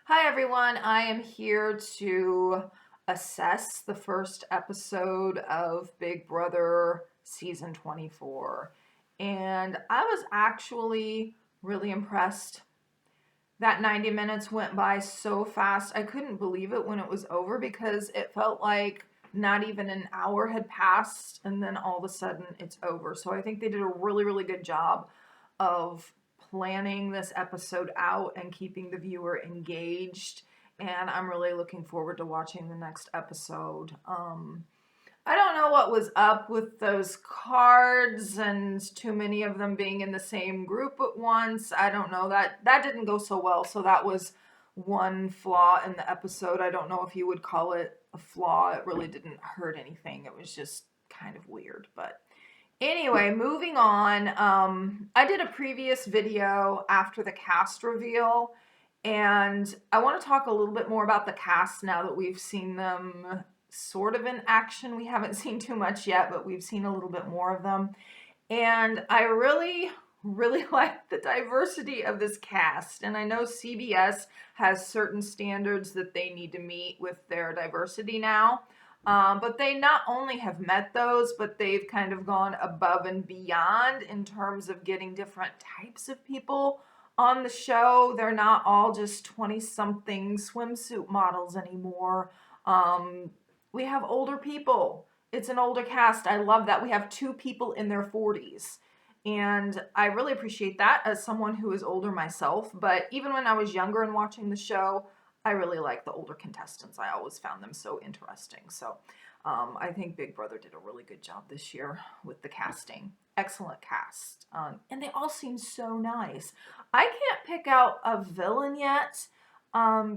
Hi everyone, I am here to assess the first episode of Big Brother season 24. And I was actually really impressed. That 90 minutes went by so fast. I couldn't believe it when it was over because it felt like not even an hour had passed and then all of a sudden it's over. So I think they did a really good job of planning this episode out and keeping the viewer engaged. And I'm really looking forward to watching the next episode. I don't know what was up with those cards and too many of them being in the same group at once. I don't know. That didn't go so well. So that was one flaw in the episode. I don't know if you would call it a flaw. It really didn't hurt anything. It was just kind of weird. But anyway, moving on. I did a previous video after the cast reveal, and I want to talk a little bit more about the cast now that we've seen them sort of in action. We haven't seen too much yet, but we've seen a little bit more of them. And I really like the diversity of this cast. And I know CBS has certain standards that they need to meet with their diversity now. But they not only have met those, but they've kind of gone above and beyond in terms of getting different types of people on the show. They're not all just 20-something swimsuit models anymore. Um, we have older people. It's an older cast. I love that. We have two people in their 40s. And I really appreciate that as someone who is older myself. But even when I was younger and watching the show, I really like the older contestants. I always found them so interesting. So I think Big Brother did a really good job this year with the casting. Excellent cast. And they all seem so nice. I can't pick out a villain yet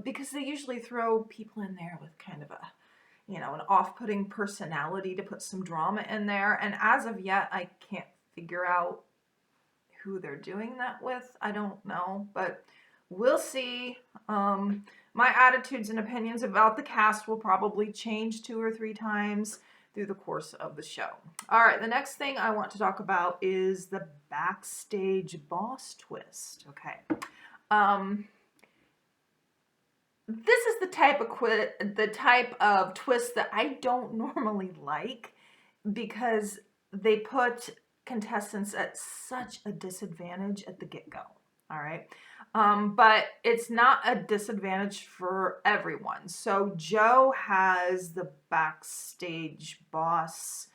because they usually throw people in there with kind of an off-putting personality to put some drama in there. And as of yet, I can't figure out who they're doing that with. I don't know, but we'll see. My attitudes and opinions about the cast will probably change 2 or 3 times through the course of the show. All right, the next thing I want to talk about is the backstage boss twist. Okay. This is the type of twist that I don't normally like because they put contestants at such a disadvantage at the get-go. All right. But it's not a disadvantage for everyone. So Joe has the backstage boss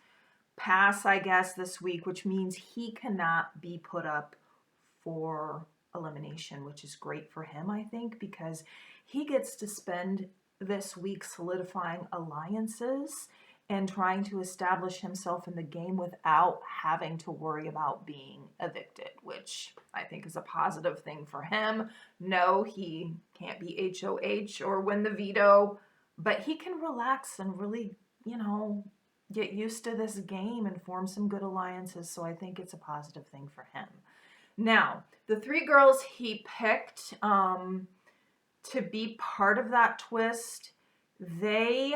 pass, I guess, this week, which means he cannot be put up for elimination, which is great for him, I think, because he gets to spend this week solidifying alliances and trying to establish himself in the game without having to worry about being evicted, which I think is a positive thing for him. No, he can't be HOH or win the veto, but he can relax and really, get used to this game and form some good alliances. So I think it's a positive thing for him. Now, the 3 girls he picked to be part of that twist, they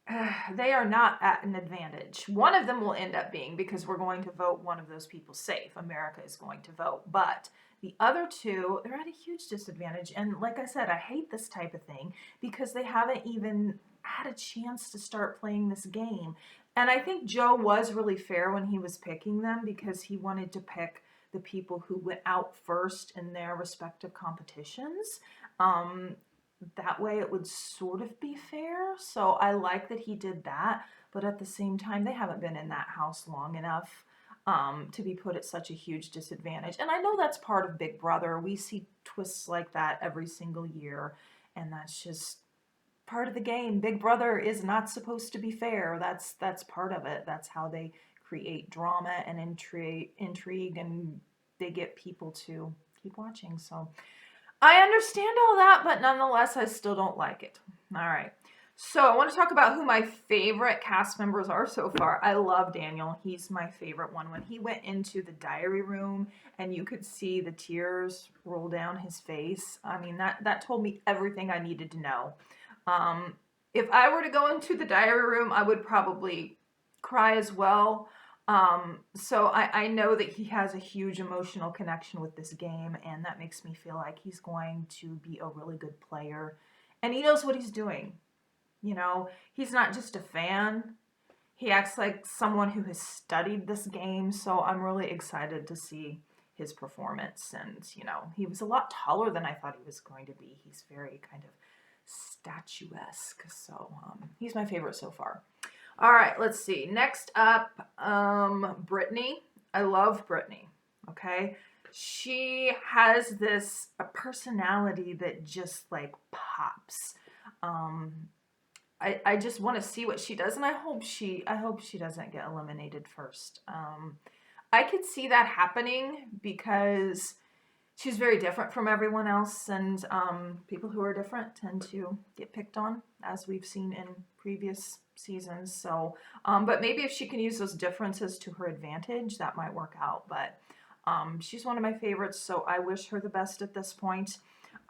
are not at an advantage. One of them will end up being, because we're going to vote one of those people safe. America is going to vote. But the other 2, they're at a huge disadvantage. And like I said, I hate this type of thing because they haven't even had a chance to start playing this game. And I think Joe was really fair when he was picking them because he wanted to pick the people who went out first in their respective competitions. That way it would sort of be fair. So I like that he did that, but at the same time, they haven't been in that house long enough to be put at such a huge disadvantage. And I know that's part of Big Brother. We see twists like that every single year, and that's just part of the game. Big Brother is not supposed to be fair. That's part of it. That's how they create drama and intrigue, and they get people to keep watching. So I understand all that, but nonetheless, I still don't like it. All right. So I want to talk about who my favorite cast members are so far. I love Daniel. He's my favorite one. When he went into the diary room and you could see the tears roll down his face, I mean, that told me everything I needed to know. If I were to go into the diary room, I would probably cry as well. So I know that he has a huge emotional connection with this game, and that makes me feel like he's going to be a really good player. And he knows what he's doing. You know, he's not just a fan. He acts like someone who has studied this game, so I'm really excited to see his performance. And, you know, he was a lot taller than I thought he was going to be. He's very kind of statuesque, so he's my favorite so far. All right, let's see. Next up, Brittany. I love Brittany. Okay, she has this a personality that just like pops. Um, I just want to see what she does, and I hope she doesn't get eliminated first. I could see that happening because she's very different from everyone else, and people who are different tend to get picked on, as we've seen in previous seasons. So, but maybe if she can use those differences to her advantage, that might work out. But she's one of my favorites, so I wish her the best at this point.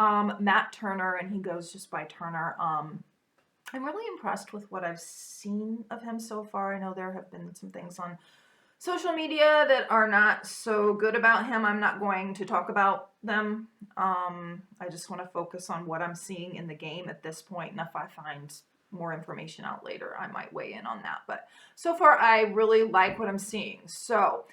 Matt Turner, and he goes just by Turner. I'm really impressed with what I've seen of him so far. I know there have been some things on social media that are not so good about him. I'm not going to talk about them. I just want to focus on what I'm seeing in the game at this point, and if I find more information out later, I might weigh in on that. But so far, I really like what I'm seeing. So,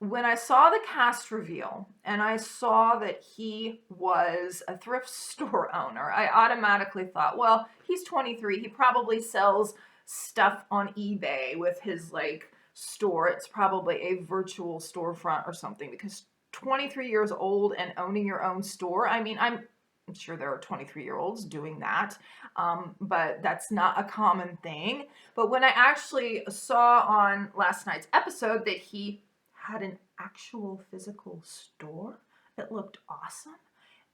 when I saw the cast reveal and I saw that he was a thrift store owner, I automatically thought, well, he's 23. He probably sells stuff on eBay with his like store. It's probably a virtual storefront or something, because 23 years old and owning your own store. I mean, I'm sure there are 23-year-olds doing that, but that's not a common thing. But when I actually saw on last night's episode that he had an actual physical store, it looked awesome.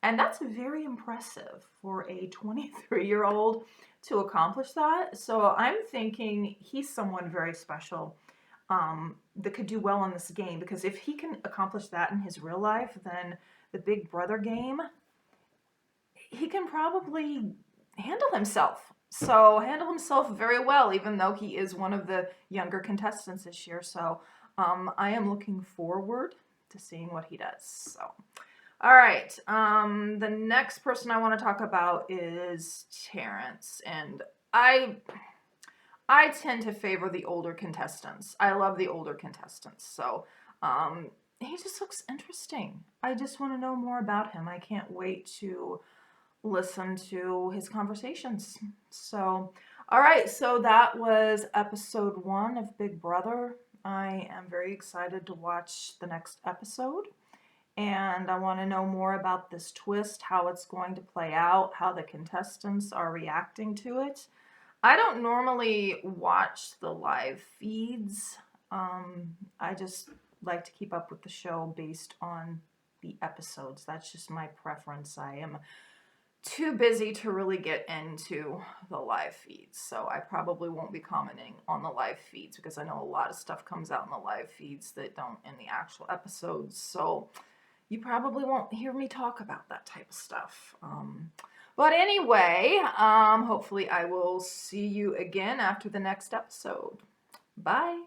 And that's very impressive for a 23-year-old to accomplish that. So I'm thinking he's someone very special, that could do well in this game, because if he can accomplish that in his real life, then the Big Brother game, he can probably handle himself. So handle himself very well, even though he is one of the younger contestants this year. So I am looking forward to seeing what he does. So, all right. The next person I want to talk about is Terrance, and I tend to favor the older contestants. I love the older contestants. So he just looks interesting. I just want to know more about him. I can't wait to listen to his conversations. So, all right. So that was episode 1 of Big Brother. I am very excited to watch the next episode. And I want to know more about this twist, how it's going to play out, how the contestants are reacting to it. I don't normally watch the live feeds. I just like to keep up with the show based on the episodes. That's just my preference. I am too busy to really get into the live feeds, so I probably won't be commenting on the live feeds, because I know a lot of stuff comes out in the live feeds that don't in the actual episodes. So you probably won't hear me talk about that type of stuff. But anyway, hopefully I will see you again after the next episode. Bye.